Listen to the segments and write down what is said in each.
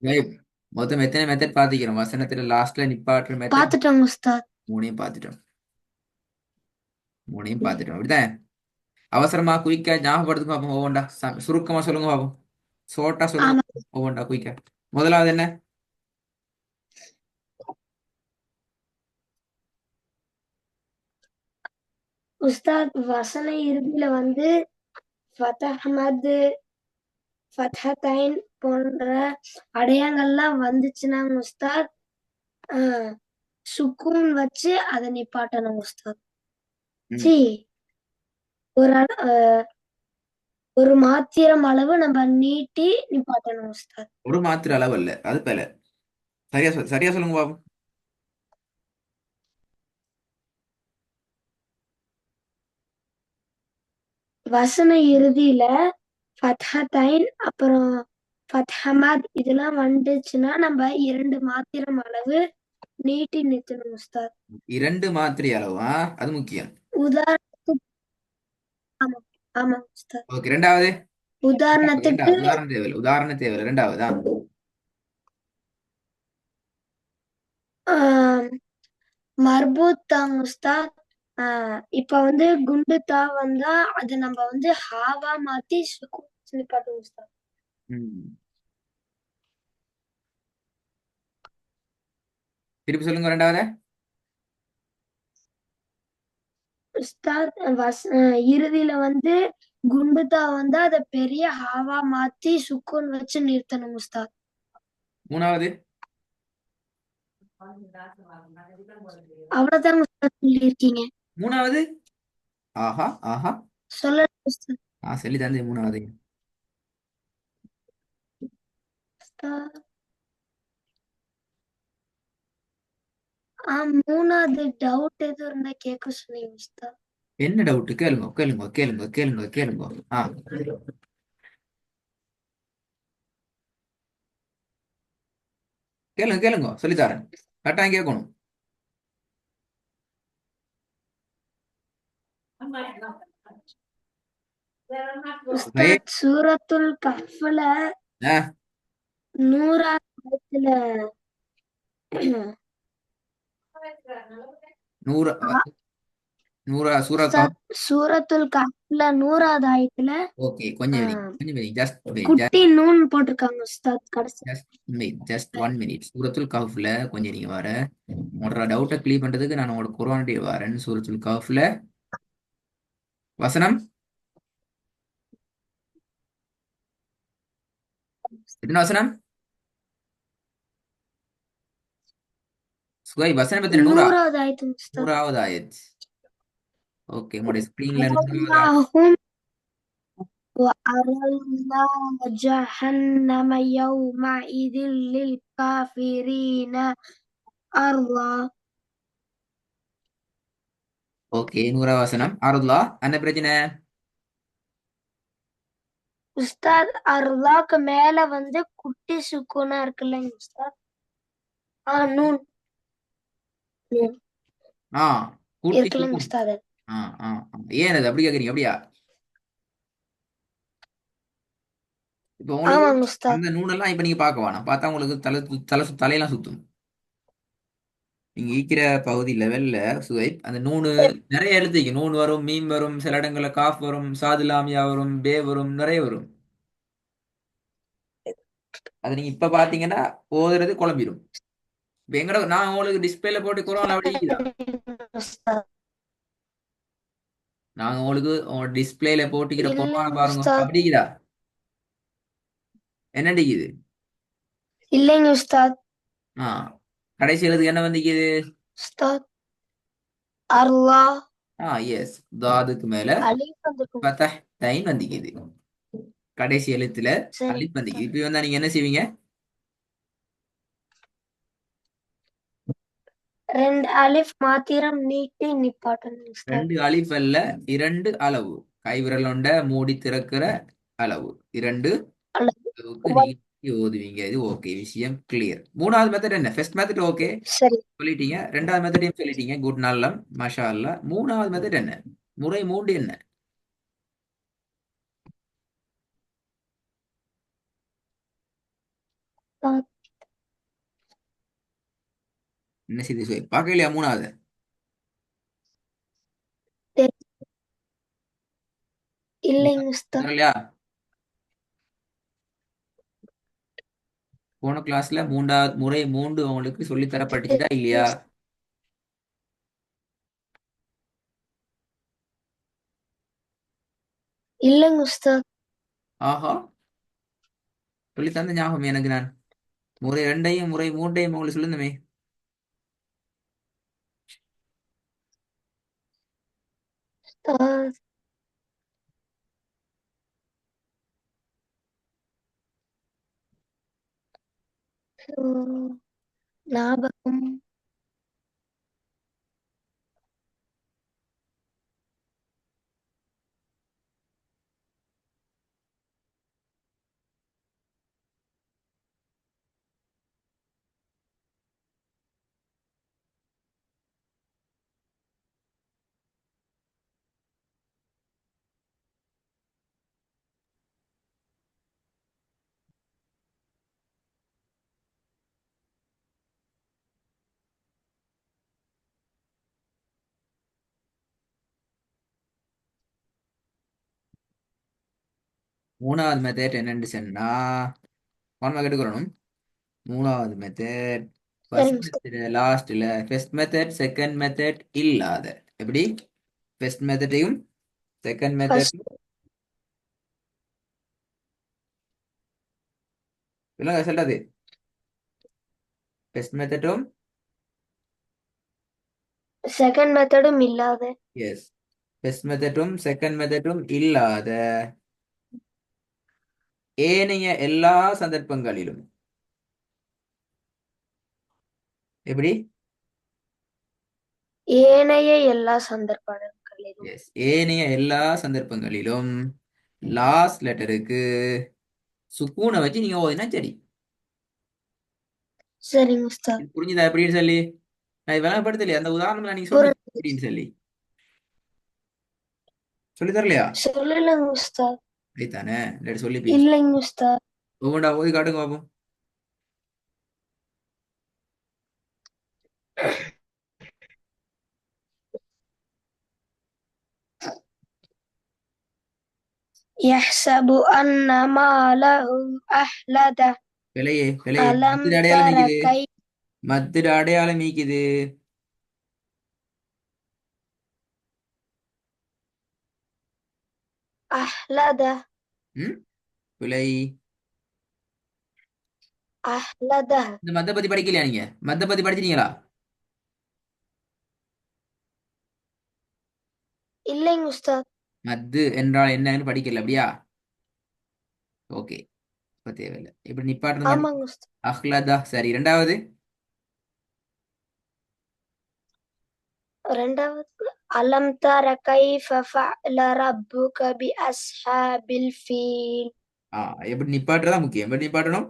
Right. மொத்தம் எத்தனை method பாத்திக்கிறோம்? வசனத்துல லாஸ்ட்ல நிப்பாட்டுற மெத்தட் பாத்துட்டோங்க உஸ்தாத். மூணையும் பார்த்துட்டோம். மூணையும் பார்த்துட்டோம். அப்படிதான். அவசரமா குயிக்கா ஞாபகப்படுத்துங்க பாப்போம். ஒவ்வொண்டா சுருக்கமா சொல்லுங்க பாப்போம். ஷோர்ட்டா சொல்லுங்க. ஆமா ஒவ்வொண்டா குயிக்கா. முதலாவது என்ன? உஸ்தாத், வசன இறுதியில வந்து ஃபதஹமது, ஃபத்ஹத்தைன் போன்ற அடையாளங்கள்லாம் வந்துச்சுன்னாங்க உஸ்தாத், ஆஹ், சுக்கூன் வச்சு அதை நிப்பாட்டணும் உஸ்தாத். ம். சி ஒரு ஒரு மாத்திரம் அளவு நம்ம நீட்டி நிப்பாட்டணும் உஸ்தாத். ஒரு மாத்திர அளவு அல்ல, அது பல. சரியா சொல்லுங்க பாப்போம். வசன இறுதியில ஃபத்ஹத்தைன் அப்புறம் ஃபத்ஹமத் இதெல்லாம் வந்துச்சுன்னா நம்ம 2 மாத்திரம் அளவு நீட்டி நிறுத்தணும் உஸ்தாத். இரண்டு மாத்திரை அளவா? அது முக்கியம். உதாரணத்துக்கு ஆமா ஆமா உஸ்தாத். ஓகே, ரெண்டாவது. உதாரணத்துக்கு ரெண்டாவது உதாரணம் தேவையில்லை, உதாரணம் தேவையில்லை. ரெண்டாவது தான். ஆஹ், மர்பூத் தாங்க உஸ்தாத். இப்ப வந்து குண்டு தா வந்தா அதை நம்ம வந்து ஹாவா மாத்தி சுக்கூன் நிப்பாட்டுவோம் உஸ்தாத். ம். திருப்பி சொல்லுங்க ரெண்டாவது. உஸ்தாத், இறுதியில வந்து குண்டுதா வந்து அத பெரிய ஹாவா மாத்தி சுக்கூன் வச்சு நிறுத்தணும் உஸ்தாத். மூணாவது. அவ்வளவுதான் உஸ்தாத் சொல்லியிருக்கீங்க. மூணாவது. ஆஹா ஆஹா. சொல்லல உஸ்தாத். சொல்லி தந்தேன் மூணாவது. உஸ்தாத், மூணாவது டவுட் எதுவும் இருந்தா கேட்க சொன்னீங்க உஸ்தாத். என்ன டவுட்? கேளுங்க கேளுங்க கேளுங்க கேளுங்க கேளுங்க. ஆ கேளுங்க கேளுங்க, சொல்லித்தரேன். கட்டாயம் கேட்கணும். ரைட். உஸ்தாத், சூரத்துல் கஹ்ஃப்ல ஆ, 100வது நூறு நூறா சூறாக்கா? உஸ்தாத், சூரத்துல் கஹ்ஃப்ல 100வது ஆயத்துல ஓகே, கொஞ்சம் வெயிட் கொஞ்சம் வெயிட், ஜஸ்ட் வெயிட், குட்டி நூன் போட்டிருக்காங்க உஸ்தாத் கடைசி. Just wait, just 1 minute. சூரத்துல் கஹ்ஃப்ல கொஞ்சம் நீங்க வர உங்களோட டவுட்டை கிளியர் பண்றதுக்கு நான் உங்களோட குர்ஆனுடைய வரேன். சூரத்துல் கஹ்ஃப்ல வசனம் எத்தனை வசனம்? சுகை, வசனம் எத்தனை? நூறா? 100வது ஆயத்து உஸ்தாத். நூறாவது ஆயத். ஓகே, உங்களுடைய ஸ்கிரீன்ல நூறாவது وَأَرَاهُمْ وَأَرَلْنَا جَهَنَّمَ يَوْمَئِذٍ لِلْكَافِرِينَ عَرْضًا. ஓகே, நூறாவது வசனம். அருளா என்ன பிரச்சனை? உஸ்தாத், அர்லாக்கு மேல வந்து குட்டி சுக்குனா இருக்குல்லைங்க உஸ்தாத். நூன் நூன் ஆ கூட்டி இருக்குல்லைங்க சுக்கும். உஸ்தாத். ஆ ஆ ஆ. ஏன் அது அப்படி கேக்குறீங்க? அப்படியா? இப்போ உங்களுக்கு ஆமாங்க உஸ்தாத். அந்த நூனெல்லாம் இப்ப நீங்க பார்க்க வேணாம். பார்த்தா உங்களுக்கு தலையெல்லாம் சுத்தும். நீங்க ஈக்கிற பகுதி லெவல்ல சுவைப் அந்த நூனு நிறைய எழுதிக்கு. நூன் வரும், மீம் வரும், சில இடங்கள்ல காஃப் வரும், சாதுலாமியா வரும், பே வரும், நிறைய வரும். அது நீங்க இப்ப பாத்தீங்கன்னா ஓதுறது குழம்பிடும். இப்ப எங்கட நான் உங்களுக்கு டிஸ்பிளேல போட்டு குரான் அப்படி இருக்குதா? உஸ்தாத், நாங்க உங்களுக்கு டிஸ்பிளேல போட்டுக்கிற குரான் இல்லைங்க பாருங்க, உஸ்தாத். அப்படி இருக்குதா? என்ன இருக்குது? இல்லைங்க உஸ்தாத். ஆ கடைசி எழுதுக்கு என்ன வந்திக்குது? உஸ்தாத், அர்லா எஸ், தாதுக்கு மேல அலீஃப் வந்துருக்கும். ஃபதஹ் தைன் வந்திக்குது. கடைசி எழுத்துல சரி அலிப் வந்திக்குது. உஸ்தாத். இப்ப வந்தா நீங்க என்ன செய்வீங்க? 2 அலிஃப் மாத்திரம் நீட்டி நிப்பாட்டணும் உஸ்தாத். ரெண்டு அலிப் அல்ல, இரண்டு அளவு. கைவிரலொண்ட மூடி திறக்கிற அளவு. இரண்டு அல்லது அளவுக்கு நீட்டி ஓதுவீங்க. இது ஓகே, விஷயம் கிளியர். மூணாவது மெத்தட் என்ன? ஃபர்ஸ்ட் மெத்தட் ஓகே சரி. சொல்லிட்டீங்க. ரெண்டாவது மெத்தடையும் சொல்லிட்டீங்க. குட், நல்லம், மஷா அல்லா. மூணாவது மெத்தட் என்ன? முறை மூன்று என்ன? உஸ்தாத். என்ன செய்தி சுவைப் பார்க்கலையா மூணாவது? தெ- இல்லைங்க மூணாவது உஸ்தாத். வரலையா? போன கிளாஸ்ல மூன்றாவது முறை மூன்று உங்களுக்கு சொல்லி தரப்பட்டுச்சுதா இல்லையா? இல்லைங்க உஸ்தாத். ஆஹா, சொல்லி தந்த ஞாபகம் எனக்கு. நான் முறை ரெண்டையும் முறை மூன்றையும் உங்களுக்கு சொல்லுந்தமே. உஸ்தாத், உம், ஞாபகம். 3வது மெத்தட் என்னன்னு சொன்னா ஒன்மா கேட்டுக்கிறோம். 3வது மெத்தட் ஃபர்ஸ்ட் சரிங்க உஸ்தாத். மெத்தட் லாஸ்ட்ல ஃபர்ஸ்ட் மெத்தட் செகண்ட் மெத்தட் இல்லாத. எப்படி? ஃபர்ஸ்ட் மெத்தடையும் செகண்ட் மெத்தட் ஃபர்ஸ்ட் இல்லைங்க சொல்றது. ஃபர்ஸ்ட் மெத்தடும் செகண்ட் மெத்தடும் இல்லாத. எஸ், ஃபர்ஸ்ட் மெத்தடும் செகண்ட் மெத்தடும் இல்லாத ஏனைய எல்லா சந்தர்ப்பங்களிலும். எப்படி? ஏனைய எல்லா சந்தர்ப்பங்களிலும். எஸ், ஏனைய எல்லா சந்தர்ப்பங்களிலும் லாஸ்ட் லெட்டருக்கு சுக்கூனை வச்சு நீங்க ஓதினா சரி. சரிங்க உஸ்தாத். இது புரிஞ்சுதா எப்படின்னு சொல்லி? நான் இது விளங்கப்படுத்தலையே, அந்த உதாரணம் நீங்க சொல்லி புரிஞ்சு. அப்படின்னு சொல்லி சொல்லி தரலையா? சொல்லலைங்க உஸ்தாத். அப்படித்தானே, இல்லாட்டி சொல்லிப்பீங்க. இல்லைங்க உஸ்தாத். ஒவ்வொன்றா ஓதி காட்டுங்க பாப்போம். يحسب أن ماله أحلده. விலையே விலையே ألم மத்திர அடையாளம் تر மீக்குது. كيف மத்திர அடையாளம் மீக்குது. أحلده. ம், விலை. أحلده. இந்த மத்த பத்தி படிக்கலையா நீங்க? மத்த பத்தி படிச்சிட்டீங்களா? இல்லைங்க உஸ்தாத். மத்து என்றால் என்னன்னு படிக்கல அப்படியா? ஓகே, இப்ப தேவையில்லை. இப்படி நிப்பாட்டணும் பாருங்க. ஆமாங்க உஸ்தாத். அஹ்லதா சரி. ரெண்டாவது ரெண்டாவது ألم تر كيف فعل ربك بأصحاب الفيل. ஆ, எப்படி நிப்பாட்டுறதா முக்கியம். எப்படி நிப்பாட்டணும்?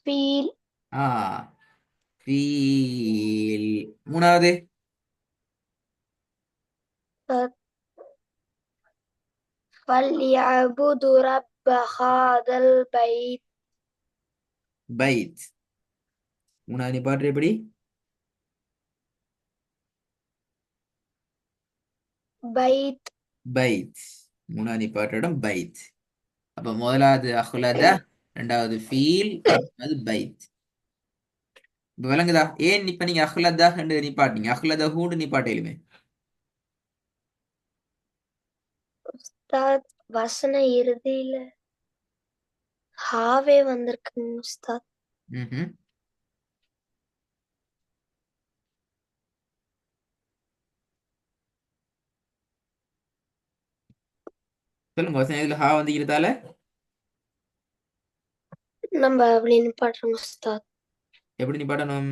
فيل. ஆ, ஃபீல். மூணாவது فليعبدوا رب هذا البيت. பைத். மூணாவது நிப்பாட்டுற எப்படி? பைத். பைத். மூணாவது நிப்பாட்டுற இடம் பைத். அப்ப முதலாவது அஹ்லத, ரெண்டாவது ஃபீல், மூணாவது பைத். இப்ப விளங்குதா? ஏன் இப்ப நீங்க அஹ்லதா நிப்பாட்டிங்க, அஹ்லத ஹூண்டு நிப்பாட்டையிலுமே? உஸ்தாத், வசன இறுதியில ஹாவே வந்திருக்குங்க உஸ்தாத். ம்ஹும். சொல்லுங்க, வசனம் இதுல ஹா வந்து இருத்தால நம்ம அப்படி நிப்பாட்டுறோம் உஸ்தாத். எப்படி நிப்பாட்டணும்?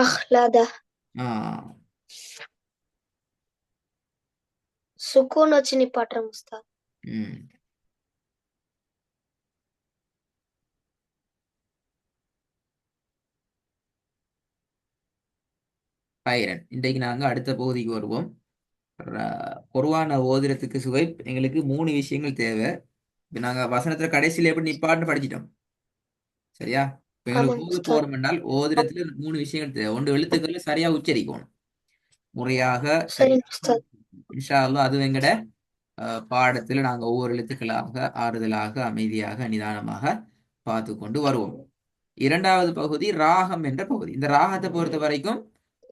அஹ்லத. ஆ, சுக்கூன் வச்சு நிப்பாட்டுறோம் உஸ்தாத். ம், பைரன். இன்றைக்கு நாங்க அடுத்த பகுதிக்கு வருவோம். குர்ஆனை ஓதுறதுக்கு சுவைப் எங்களுக்கு 3 விஷயங்கள் தேவை. இப்ப நாங்க வசனத்துல கடைசியில எப்படி நிப்பாட்டு படிச்சிட்டோம். சரியா? இப்ப எங்களுக்கு ஆமாங்க ஓத உஸ்தாத். போறோம் என்றால் ஓதுறதுல 3 விஷயங்கள் தேவை. ஒன்று எழுத்துக்களை சரியா உச்சரிக்கணும். முறையாக சரிங்க சரியாக உஸ்தாத். இன்ஷா அல்லாஹ் அது எங்கட பாடத்துல நாங்க ஒவ்வொரு எழுத்துக்களாக ஆறுதலாக அமைதியாக நிதானமாக பார்த்து கொண்டு வருவோம். இரண்டாவது பகுதி ராகம் என்ற பகுதி. இந்த ராகத்தை பொறுத்த வரைக்கும்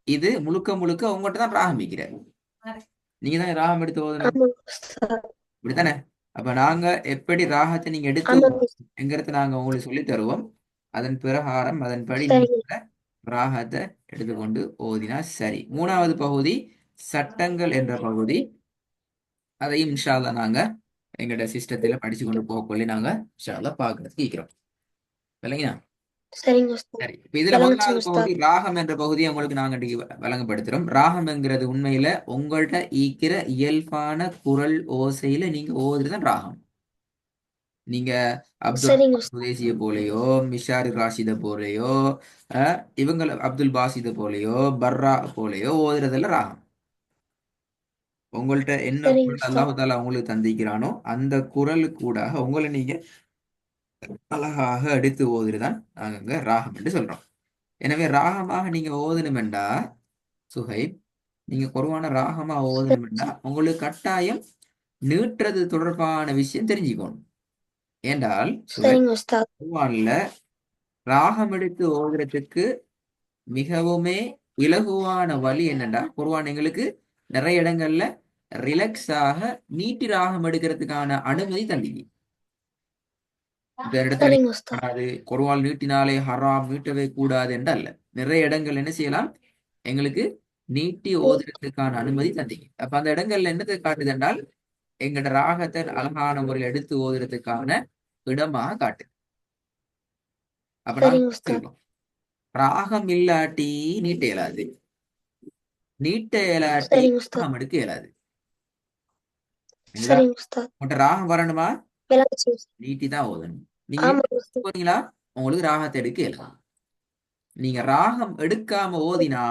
இது முழுக்க முழுக்க உங்கள்கிட்ட தான் ராகம் வைக்கிறார். நீங்க தான் ராகம் எடுத்து ஓதணும். ஆமாங்க உஸ்தாத். இப்படித்தானே? அப்ப நாங்க எப்படி ராகத்தை நீங்க எடுத்து ஆமாங்க உஸ்தாத். என்கிறத நாங்க உங்களுக்கு சொல்லித் தருவோம். அதன் பிரகாரம் அதன்படி சரிங்க. நீங்க ராகத்தை எடுத்துக்கொண்டு ஓதினா சரி. மூணாவது பகுதி சட்டங்கள் என்ற பகுதி. அதையும் இன்ஷா அல்லாஹ் நாங்க எங்களோட சிஸ்டத்துல படிச்சு கொண்டு போகக்குள்ளே நாங்க இன்ஷா அல்லாஹ் பார்க்கறதுக்கு இருக்கிறோம். இல்லைங்களா? சரிங்க உஸ்தாத். சரி. இப்ப இதுல முதலாவது விளங்குச்சுங்க பகுதி உஸ்தாத். ராகம் என்ற பகுதியை உங்களுக்கு நாங்க இன்னைக்கு வழங்கப்படுத்துறோம். ராகம் என்கிறது உண்மையில உங்கள்ட்ட ஈக்கிற இயல்பான குரல் ஓசையில நீங்க ஓதுறதுதான் ராகம். நீங்க அப்துல் சரிங்க உஸ்தாத். குரேஷிய போலயோ, மிஷாரி ராஷித போலயோ, இவங்கள அப்துல் பாசித போலயோ, பர்ரா போலயோ ஓதுறதுல ராகம். உங்கள்ட்ட என்ன சரிங்க குரல் அல்லாஹு உஸ்தாத். தாலா உங்களுக்கு தந்திக்கிறானோ அந்த குரலுக்கு கூட உங்களை நீங்க அழகாக எடுத்து ஓதுறதுதான் நாங்க ராகம் என்று சொல்றோம். எனவே ராகமாக நீங்க ஓதணுமெண்டா சுஹைப், நீங்க குர்ஆன ராகமா ஓதணுமெண்டா உங்களுக்கு கட்டாயம் நீட்டுறது தொடர்பான விஷயம் தெரிஞ்சுக்கணும். ஏண்டால் சுஹைப், சரிங்க உஸ்தாத். குர்ஆன்ல ராகம் எடுத்து ஓதுறதுக்கு மிகவுமே இலகுவான வழி என்னண்டா, குர்ஆன் எங்களுக்கு நிறைய இடங்கள்ல ரிலாக்ஸாக நீட்டி ராகம் எடுக்கிறதுக்கான அனுமதி தந்தீங்க. இந்த இடத்துல சரிங்க உஸ்தாத். நீட்டக்கூடாது, குர்ஆன் நீட்டினாலே ஹராம், நீட்டவே கூடாது என்று அல்ல. நிறைய இடங்கள் என்ன செய்யலாம், எங்களுக்கு நீட்டி ஓதுறதுக்கான அனுமதி தந்தீங்க. அப்ப அந்த இடங்கள்ல என்னத்தை காட்டுது என்றால் எங்களோட ராகத்தை அழகான முறையில் எடுத்து ஓதுறதுக்கான இடமாக காட்டு. அப்ப நாங்க சரிங்க உஸ்தாத். சொல்றோம், ராகம் இல்லாட்டி நீட்ட இயலாது, நீட்ட இயலாட்டி சரிங்க உஸ்தாத். ராகம் எடுக்க இயலாது. சரிங்க உஸ்தாத். உங்கள்கிட்ட ராகம் வரணுமா, விளங்குச்சு உஸ்தாத். நீட்டி தான் ஓதணும். நீங்க ஆமாங்க நீட்டி உஸ்தாத். போனீங்களா உங்களுக்கு ராகத்தை எடுக்க இயலாம். நீங்க ராகம் எடுக்காம ஓதினா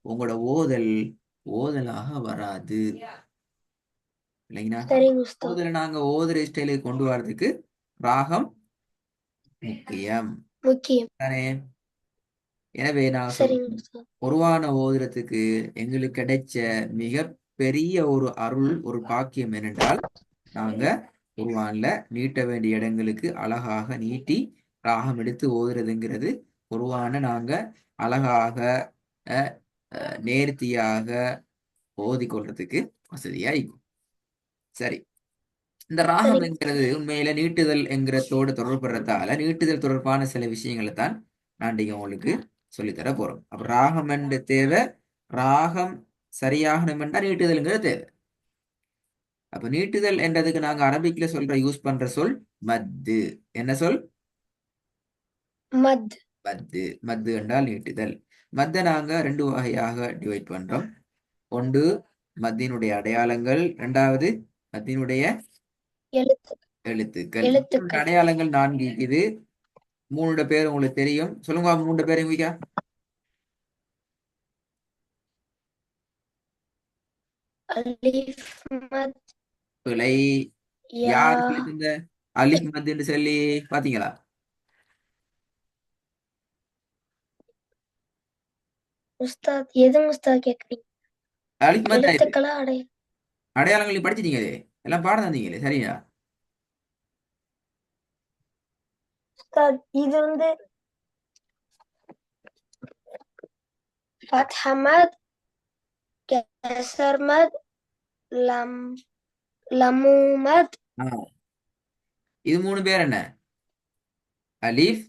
உங்களோட ஓதல் ஓதலாக வராது. இல்லைங்களா? சரிங்க உஸ்தாத். ஓதலை நாங்க ஓதுற ஸ்டைலுக்கு கொண்டு வர்றதுக்கு ராகம் முக்கியம் முக்கியம். தானே? எனவே நான் சரிங்க சொல்றேன், உஸ்தாத். குர்ஆனை ஓதுறதுக்கு எங்களுக்கு கிடைச்ச மிக பெரிய ஒரு அருள், ஒரு பாக்கியம் என்னென்றால் நாங்க குர்ஆன்ல நீட்ட வேண்டிய இடங்களுக்கு அழகாக நீட்டி ராகம் எடுத்து ஓதுறதுங்கிறது குர்ஆனை நாங்க அழகாக அஹ், நேர்த்தியாக ஓதிக்கொள்றதுக்கு வசதியா இருக்கும். சரி. இந்த ராகம் சரிங்க. என்கிறது உண்மையில நீட்டுதல் என்கிறதோடு தொடர்புறதால நீட்டுதல் தொடர்பான சில விஷயங்களை தான் நான் இங்க உங்களுக்கு சொல்லித்தர போறோம். அப்ப ராகம் என்ற தேவை, ராகம் சரியாகணும் என்றா நீட்டுதல்ங்கிற தேவை. அப்ப நீட்டுதல் என்றதுக்கு நாங்க அரபிக்ல யூஸ் பண்ற சொல் மத்து. என்ன சொல்? மத். மத்து. மத்து என்றால் நீட்டுதல். மத்தை நாங்க ரெண்டு வகையாக டிவைட் பண்றோம். ஒன்று மத்தினுடைய அடையாளங்கள், இரண்டாவது மத்தினுடைய எழுத்து. எழுத்துக்கள். எழுத்துக்கள். அடையாளங்கள் 4 இது. 3 பேர் உங்களுக்கு தெரியும். சொல்லுங்க 3 பேரும் வைக்கா. அலிஃப் மத். பிழை. யா. யார் சொல்லி தந்த அலிஃப் மத்துன்னு சொல்லி பாத்தீங்களா? உஸ்தாத் எதுங்க உஸ்தாத் கேக்குறீங்க? அலிஃப் மத் தான் இது. எழுத்துக்களா அடையாளங்கள் நீ படிச்சிட்டீங்களே, எல்லாம் பாடம் தந்தீங்களே, சரியா? உஸ்தாத் இது வந்து ஃபத்ஹ மத், கஸ்ர் மத், லம் லமு மத். ஆ. இது 3 பேர் என்ன? அலிஃப்,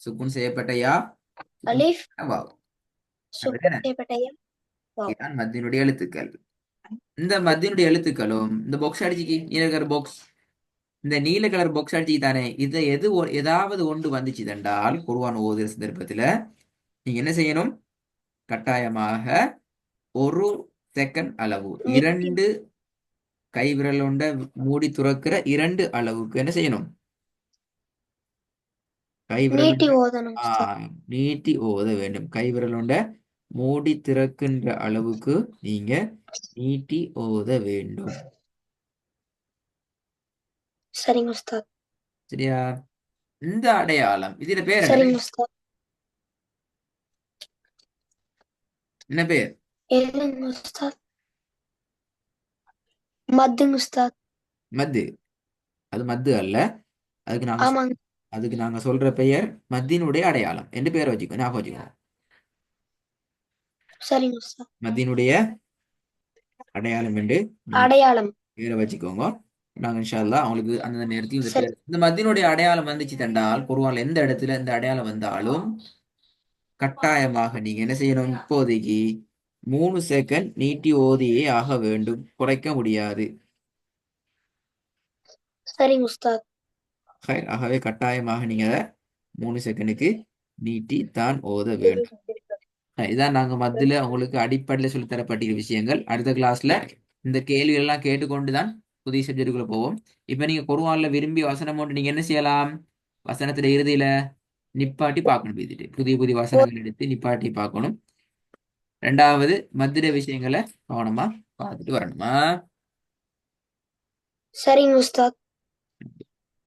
சுக்குன் செய்யப்பட்ட யா, சுக்குன் அலிஃப் செய்யப்பட்ட வாவ். சுக்குன் அப்படிதானே? செய்யப்பட்ட யா, வாவ். இதுதான் மத்தினுடைய எழுத்துக்கள். இந்த மத்தினுடைய எழுத்துக்களும் இந்த பாக்ஸ் அடிச்சுக்கி நீல கலர் பாக்ஸ், இந்த நீல கலர் பாக்ஸ் அடிச்சுக்கி தானே, இது ஏதாவது ஒன்று வந்துச்சு என்றால் குர்ஆன் ஓதுற சந்தர்ப்பத்துல நீங்க என்ன செய்யணும்? கட்டாயமாக 1 செகண்ட் அளவு, நீட்டி 2 கை விரலுண்ட மூடி துறக்கிற 2 அளவுக்கு என்ன செய்யணும்? கை நீட்டி விரலுண்ட ஓதணும் உஸ்தாத். நீட்டி ஓத வேண்டும். கை விரலுண்ட மூடி திறக்கின்ற அளவுக்கு நீங்க நீட்டி ஓத வேண்டும். சரிங்க உஸ்தாத். சரியா? இந்த அடையாளம் இதுல பேர் என்ன? சரிங்க உஸ்தாத். என்ன பேர்? எதுங்க உஸ்தாத்? மத்துங்க உஸ்தாத். மத்து. அது மத்து அல்ல. அதுக்கு நாங்க ஆமாங்க. அதுக்கு நாங்க சொல்ற பெயர் மத்தினுடைய அடையாளம் என்று பெயர் வச்சுக்கோ, ஞாபகம் வச்சுக்கோ. சரிங்க உஸ்தாத். மத்தினுடைய அடையாளம் என்று நீங்க அடையாளம். பேரை வச்சுக்கோங்க. நாங்க இன்ஷா அல்லாஹ் அவங்களுக்கு அந்த நேரத்தில் இந்த சரி. பேர் இந்த மத்தினுடைய அடையாளம் வந்துச்சு தண்டால் குர்ஆன்ல எந்த இடத்துல இந்த அடையாளம் வந்தாலும் கட்டாயமாக நீங்க என்ன செய்யணும்? இப்போதைக்கு 3 செகண்ட் நீட்டி ஓதியே ஆக வேண்டும், குறைக்க முடியாது. சரிங்க உஸ்தாத். ஆகவே கட்டாயமாக நீங்க 3 செகண்டுக்கு நீட்டி தான் ஓத வேண்டும். இதான் நாங்க மத்தியில உங்களுக்கு அடிப்படையில் சொல்லி தரப்பட்டிருக்கிற விஷயங்கள். அடுத்த கிளாஸ்ல இந்த கேள்விகள் எல்லாம் கேட்டுக்கொண்டுதான் புதிய சப்ஜெக்டுக்குள்ள போவோம். இப்ப நீங்க குர்ஆன்ல விரும்பி வசனம் ஒன்று நீங்க என்ன செய்யலாம்? வசனத்துல இறுதியில நிப்பாட்டி பார்க்கணும். எழுதிட்டு புதிய புதிய வசனங்கள் எடுத்து நிப்பாட்டி பார்க்கணும். ரெண்டாவது மத்திய விஷயங்களை கவனமா பார்த்துட்டு வரணுமா? சரிங்க உஸ்தாத்.